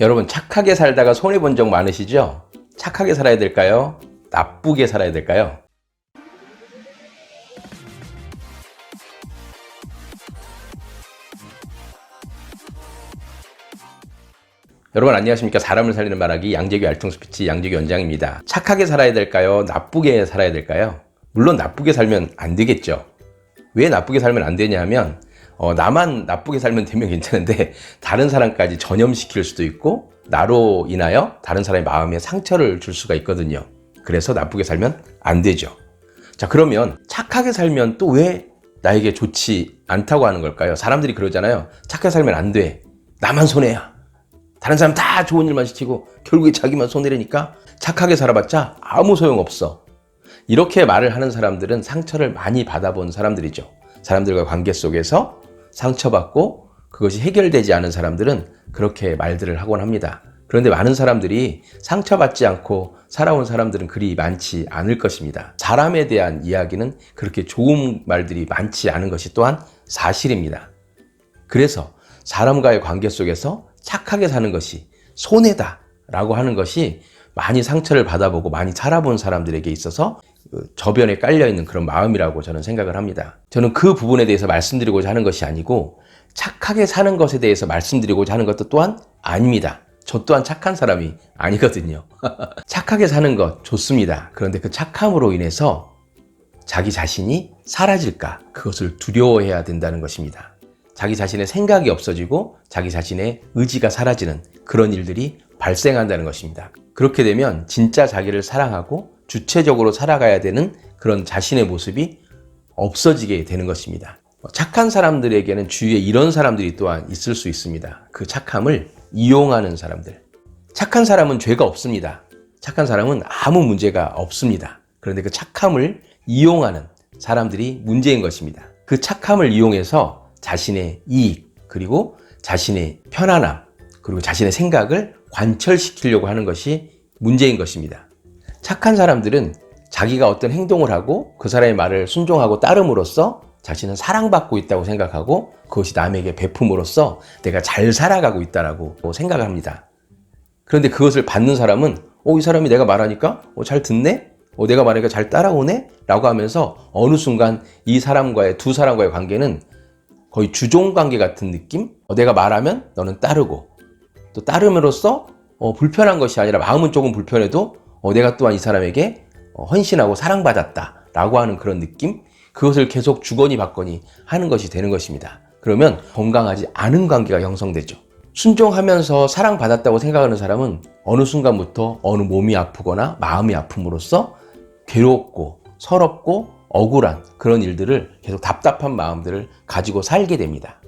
여러분, 착하게 살다가 손해본 적 많으시죠? 착하게 살아야 될까요? 나쁘게 살아야 될까요? 여러분 안녕하십니까? 사람을 살리는 말하기 양재규 알통스피치 양재규 원장입니다. 착하게 살아야 될까요? 나쁘게 살아야 될까요? 물론 나쁘게 살면 안 되겠죠. 왜 나쁘게 살면 안 되냐 하면 나만 나쁘게 살면 되면 괜찮은데 다른 사람까지 전염시킬 수도 있고 나로 인하여 다른 사람의 마음에 상처를 줄 수가 있거든요. 그래서 나쁘게 살면 안 되죠. 자, 그러면 착하게 살면 또 왜 나에게 좋지 않다고 하는 걸까요? 사람들이 그러잖아요. 착하게 살면 안 돼. 나만 손해야. 다른 사람 다 좋은 일만 시키고 결국에 자기만 손해라니까 착하게 살아봤자 아무 소용없어. 이렇게 말을 하는 사람들은 상처를 많이 받아본 사람들이죠. 사람들과 관계 속에서 상처받고 그것이 해결되지 않은 사람들은 그렇게 말들을 하곤 합니다. 그런데 많은 사람들이 상처받지 않고 살아온 사람들은 그리 많지 않을 것입니다. 사람에 대한 이야기는 그렇게 좋은 말들이 많지 않은 것이 또한 사실입니다. 그래서 사람과의 관계 속에서 착하게 사는 것이 손해다라고 하는 것이 많이 상처를 받아보고 많이 살아본 사람들에게 있어서 저변에 깔려있는 그런 마음이라고 저는 생각을 합니다. 저는 그 부분에 대해서 말씀드리고자 하는 것이 아니고 착하게 사는 것에 대해서 말씀드리고자 하는 것도 또한 아닙니다. 저 또한 착한 사람이 아니거든요. 착하게 사는 것 좋습니다. 그런데 그 착함으로 인해서 자기 자신이 사라질까? 그것을 두려워해야 된다는 것입니다. 자기 자신의 생각이 없어지고 자기 자신의 의지가 사라지는 그런 일들이 발생한다는 것입니다. 그렇게 되면 진짜 자기를 사랑하고 주체적으로 살아가야 되는 그런 자신의 모습이 없어지게 되는 것입니다. 착한 사람들에게는 주위에 이런 사람들이 또한 있을 수 있습니다. 그 착함을 이용하는 사람들. 착한 사람은 죄가 없습니다. 착한 사람은 아무 문제가 없습니다. 그런데 그 착함을 이용하는 사람들이 문제인 것입니다. 그 착함을 이용해서 자신의 이익, 그리고 자신의 편안함, 그리고 자신의 생각을 관철시키려고 하는 것이 문제인 것입니다. 착한 사람들은 자기가 어떤 행동을 하고 그 사람의 말을 순종하고 따름으로써 자신은 사랑받고 있다고 생각하고 그것이 남에게 베품으로써 내가 잘 살아가고 있다고 생각을 합니다. 그런데 그것을 받는 사람은 이 사람이 내가 말하니까 잘 듣네? 내가 말하니까 잘 따라오네? 라고 하면서 어느 순간 이 사람과의 두 사람과의 관계는 거의 주종관계 같은 느낌? 내가 말하면 너는 따르고 또 따름으로써 불편한 것이 아니라 마음은 조금 불편해도 내가 또한 이 사람에게 헌신하고 사랑받았다 라고 하는 그런 느낌? 그것을 계속 주거니 받거니 하는 것이 되는 것입니다. 그러면 건강하지 않은 관계가 형성되죠. 순종하면서 사랑받았다고 생각하는 사람은 어느 순간부터 어느 몸이 아프거나 마음이 아픔으로써 괴롭고 서럽고 억울한 그런 일들을 계속 답답한 마음들을 가지고 살게 됩니다.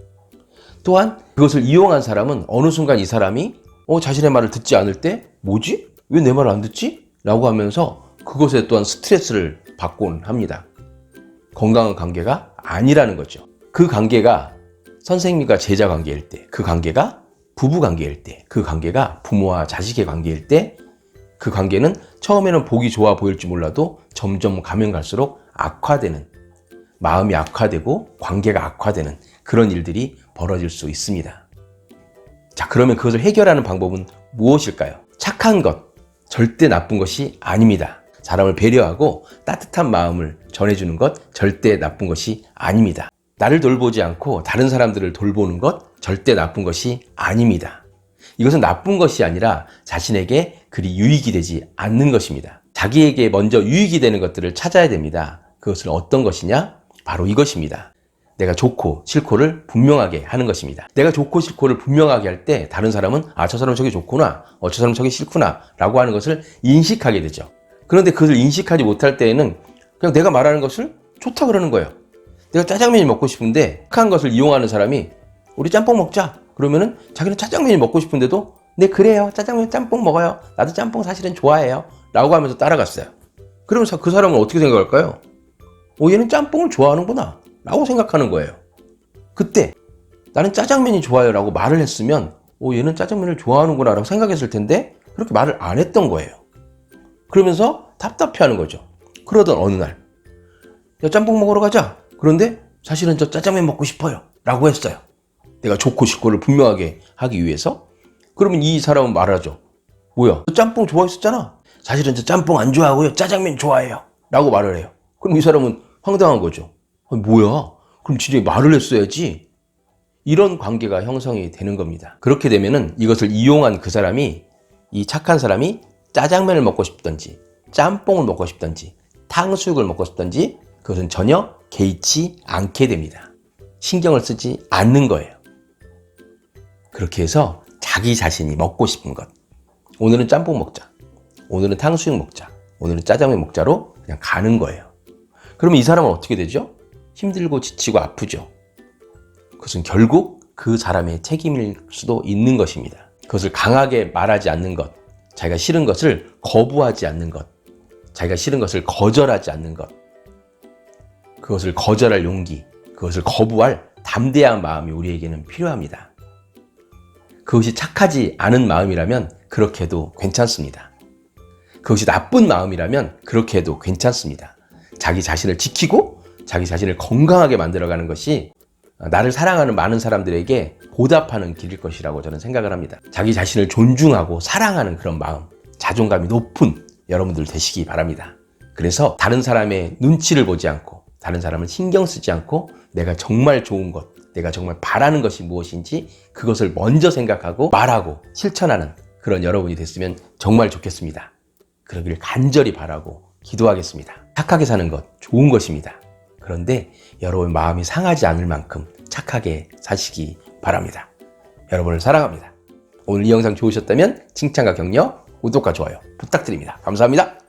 또한 그것을 이용한 사람은 어느 순간 이 사람이 자신의 말을 듣지 않을 때 뭐지? 왜 내 말을 안 듣지? 라고 하면서 그것에 또한 스트레스를 받곤 합니다. 건강한 관계가 아니라는 거죠. 그 관계가 선생님과 제자 관계일 때, 그 관계가 부부 관계일 때, 그 관계가 부모와 자식의 관계일 때, 그 관계는 처음에는 보기 좋아 보일지 몰라도 점점 가면 갈수록 악화되는, 마음이 악화되고 관계가 악화되는 그런 일들이 벌어질 수 있습니다. 자, 그러면 그것을 해결하는 방법은 무엇일까요? 착한 것, 절대 나쁜 것이 아닙니다. 사람을 배려하고 따뜻한 마음을 전해주는 것 절대 나쁜 것이 아닙니다. 나를 돌보지 않고 다른 사람들을 돌보는 것 절대 나쁜 것이 아닙니다. 이것은 나쁜 것이 아니라 자신에게 그리 유익이 되지 않는 것입니다. 자기에게 먼저 유익이 되는 것들을 찾아야 됩니다. 그것은 어떤 것이냐? 바로 이것입니다. 내가 좋고 싫고를 분명하게 하는 것입니다. 내가 좋고 싫고를 분명하게 할 때 다른 사람은 저 사람 저게 좋구나, 저 사람 저게 싫구나 라고 하는 것을 인식하게 되죠. 그런데 그것을 인식하지 못할 때에는 그냥 내가 말하는 것을 좋다 그러는 거예요. 내가 짜장면이 먹고 싶은데 착한 것을 이용하는 사람이 우리 짬뽕 먹자 그러면은 자기는 짜장면이 먹고 싶은데도 네 그래요, 짜장면 짬뽕 먹어요, 나도 짬뽕 사실은 좋아해요 라고 하면서 따라갔어요. 그러면서 그 사람은 어떻게 생각할까요? 얘는 짬뽕을 좋아하는구나 라고 생각하는 거예요. 그때 나는 짜장면이 좋아요 라고 말을 했으면 얘는 짜장면을 좋아하는구나 라고 생각했을 텐데 그렇게 말을 안 했던 거예요. 그러면서 답답해하는 거죠. 그러던 어느 날 야, 짬뽕 먹으러 가자. 그런데 사실은 저 짜장면 먹고 싶어요 라고 했어요. 내가 좋고 싫고를 분명하게 하기 위해서 그러면 이 사람은 말하죠. 뭐야? 너 짬뽕 좋아했었잖아. 사실은 저 짬뽕 안 좋아하고요. 짜장면 좋아해요. 라고 말을 해요. 그럼 이 사람은 황당한 거죠. 아니, 뭐야? 그럼 진짜 말을 했어야지. 이런 관계가 형성이 되는 겁니다. 그렇게 되면은 이것을 이용한 그 사람이, 이 착한 사람이 짜장면을 먹고 싶던지, 짬뽕을 먹고 싶던지, 탕수육을 먹고 싶던지, 그것은 전혀 개의치 않게 됩니다. 신경을 쓰지 않는 거예요. 그렇게 해서 자기 자신이 먹고 싶은 것. 오늘은 짬뽕 먹자. 오늘은 탕수육 먹자. 오늘은 짜장면 먹자로 그냥 가는 거예요. 그러면 이 사람은 어떻게 되죠? 힘들고 지치고 아프죠. 그것은 결국 그 사람의 책임일 수도 있는 것입니다. 그것을 강하게 말하지 않는 것, 자기가 싫은 것을 거부하지 않는 것, 자기가 싫은 것을 거절하지 않는 것, 그것을 거절할 용기, 그것을 거부할 담대한 마음이 우리에게는 필요합니다. 그것이 착하지 않은 마음이라면 그렇게 해도 괜찮습니다. 그것이 나쁜 마음이라면 그렇게 해도 괜찮습니다. 자기 자신을 지키고 자기 자신을 건강하게 만들어가는 것이 나를 사랑하는 많은 사람들에게 보답하는 길일 것이라고 저는 생각을 합니다. 자기 자신을 존중하고 사랑하는 그런 마음, 자존감이 높은 여러분들 되시기 바랍니다. 그래서 다른 사람의 눈치를 보지 않고 다른 사람을 신경 쓰지 않고 내가 정말 좋은 것, 내가 정말 바라는 것이 무엇인지 그것을 먼저 생각하고 말하고 실천하는 그런 여러분이 됐으면 정말 좋겠습니다. 그러기를 간절히 바라고 기도하겠습니다. 착하게 사는 것 좋은 것입니다. 그런데 여러분 마음이 상하지 않을 만큼 착하게 사시기 바랍니다. 여러분을 사랑합니다. 오늘 이 영상 좋으셨다면 칭찬과 격려, 구독과 좋아요 부탁드립니다. 감사합니다.